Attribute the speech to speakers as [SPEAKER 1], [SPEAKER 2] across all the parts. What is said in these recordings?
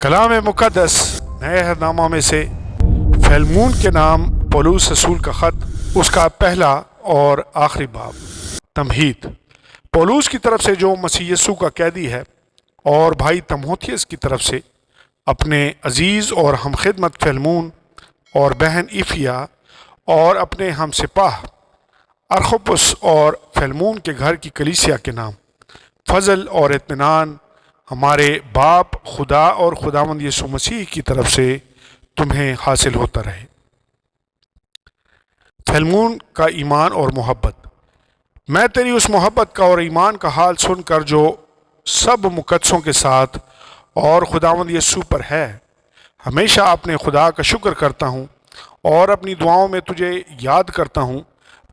[SPEAKER 1] کلام مقدس نئے عہد میں سے فیلمون کے نام پولس رسول کا خط، اس کا پہلا اور آخری باب۔ تمہید۔ پولس کی طرف سے جو مسیح یسوع کا قیدی ہے، اور بھائی تموتھیوس کی طرف سے اپنے عزیز اور ہم خدمت فیلمون اور بہن ایفیا، اور اپنے ہم سپاہ ارخپس اور فیلمون کے گھر کی کلیسیا کے نام، فضل اور اطمینان ہمارے باپ خدا اور خداوند یسوع مسیح کی طرف سے تمہیں حاصل ہوتا رہے۔ فیلمون کا ایمان اور محبت۔ میں تیری اس محبت کا اور ایمان کا حال سن کر جو سب مقدسوں کے ساتھ اور خداوند یسوع پر ہے، ہمیشہ اپنے خدا کا شکر کرتا ہوں اور اپنی دعاؤں میں تجھے یاد کرتا ہوں،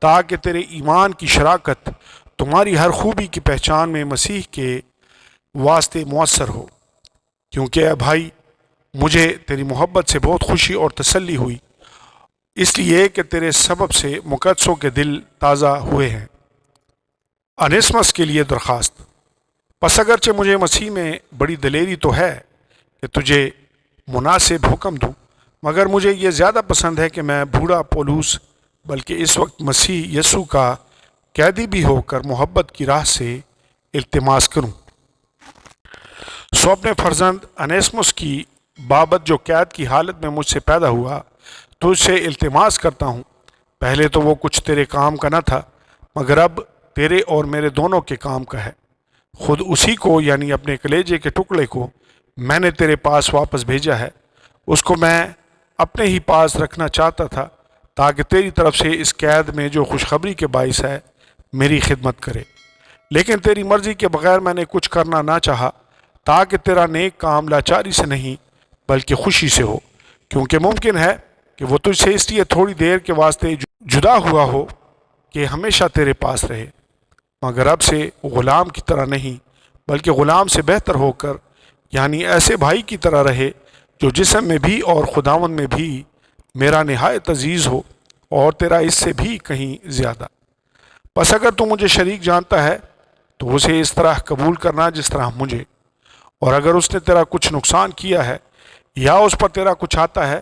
[SPEAKER 1] تاکہ تیرے ایمان کی شراکت تمہاری ہر خوبی کی پہچان میں مسیح کے واسطے مؤثر ہو، کیونکہ اے بھائی مجھے تیری محبت سے بہت خوشی اور تسلی ہوئی، اس لیے کہ تیرے سبب سے مقدسوں کے دل تازہ ہوئے ہیں۔ انیسمس کے لیے درخواست۔ پس اگرچہ مجھے مسیح میں بڑی دلیری تو ہے کہ تجھے مناسب حکم دوں، مگر مجھے یہ زیادہ پسند ہے کہ میں بوڑھا پولس بلکہ اس وقت مسیح یسوع کا قیدی بھی ہو کر محبت کی راہ سے التماس کروں۔ سو اپنے فرزند انیسمس کی بابت جو قید کی حالت میں مجھ سے پیدا ہوا، تجھ سے التماس کرتا ہوں۔ پہلے تو وہ کچھ تیرے کام کا نہ تھا، مگر اب تیرے اور میرے دونوں کے کام کا ہے۔ خود اسی کو، یعنی اپنے کلیجے کے ٹکڑے کو میں نے تیرے پاس واپس بھیجا ہے۔ اس کو میں اپنے ہی پاس رکھنا چاہتا تھا، تاکہ تیری طرف سے اس قید میں جو خوشخبری کے باعث ہے میری خدمت کرے۔ لیکن تیری مرضی کے بغیر میں نے کچھ کرنا نہ چاہا، تاکہ تیرا نیک کام لاچاری سے نہیں بلکہ خوشی سے ہو، کیونکہ ممکن ہے کہ وہ تجھ سے اس لیے تھوڑی دیر کے واسطے جدا ہوا ہو کہ ہمیشہ تیرے پاس رہے، مگر اب سے غلام کی طرح نہیں بلکہ غلام سے بہتر ہو کر، یعنی ایسے بھائی کی طرح رہے جو جسم میں بھی اور خداوند میں بھی میرا نہایت عزیز ہو، اور تیرا اس سے بھی کہیں زیادہ۔ پس اگر تو مجھے شریک جانتا ہے تو اسے اس طرح قبول کرنا جس طرح مجھے، اور اگر اس نے تیرا کچھ نقصان کیا ہے یا اس پر تیرا کچھ آتا ہے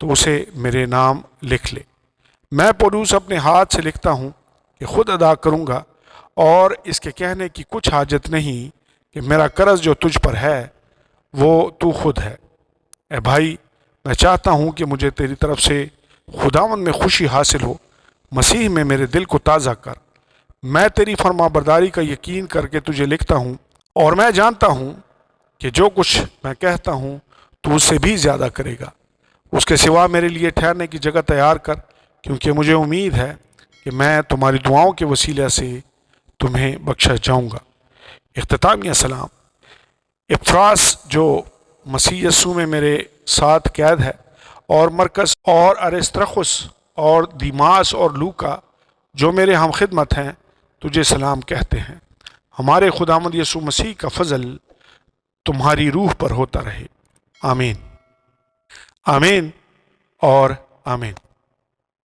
[SPEAKER 1] تو اسے میرے نام لکھ لے۔ میں پولس اپنے ہاتھ سے لکھتا ہوں کہ خود ادا کروں گا، اور اس کے کہنے کی کچھ حاجت نہیں کہ میرا قرض جو تجھ پر ہے وہ تو خود ہے۔ اے بھائی، میں چاہتا ہوں کہ مجھے تیری طرف سے خداوند میں خوشی حاصل ہو۔ مسیح میں میرے دل کو تازہ کر۔ میں تیری فرما برداری کا یقین کر کے تجھے لکھتا ہوں، اور میں جانتا ہوں کہ جو کچھ میں کہتا ہوں تو اس سے بھی زیادہ کرے گا۔ اس کے سوا میرے لیے ٹھہرنے کی جگہ تیار کر، کیونکہ مجھے امید ہے کہ میں تمہاری دعاؤں کے وسیلے سے تمہیں بخشا جاؤں گا۔ اختتامیہ سلام۔ افراس جو مسیح یسوع میں میرے ساتھ قید ہے، اور مرکز اور ارسطرخس اور دیماس اور لوکا جو میرے ہم خدمت ہیں، تجھے سلام کہتے ہیں۔ ہمارے خداوند یسوع مسیح کا فضل تمہاری روح پر ہوتا رہے۔ آمین، آمین اور آمین۔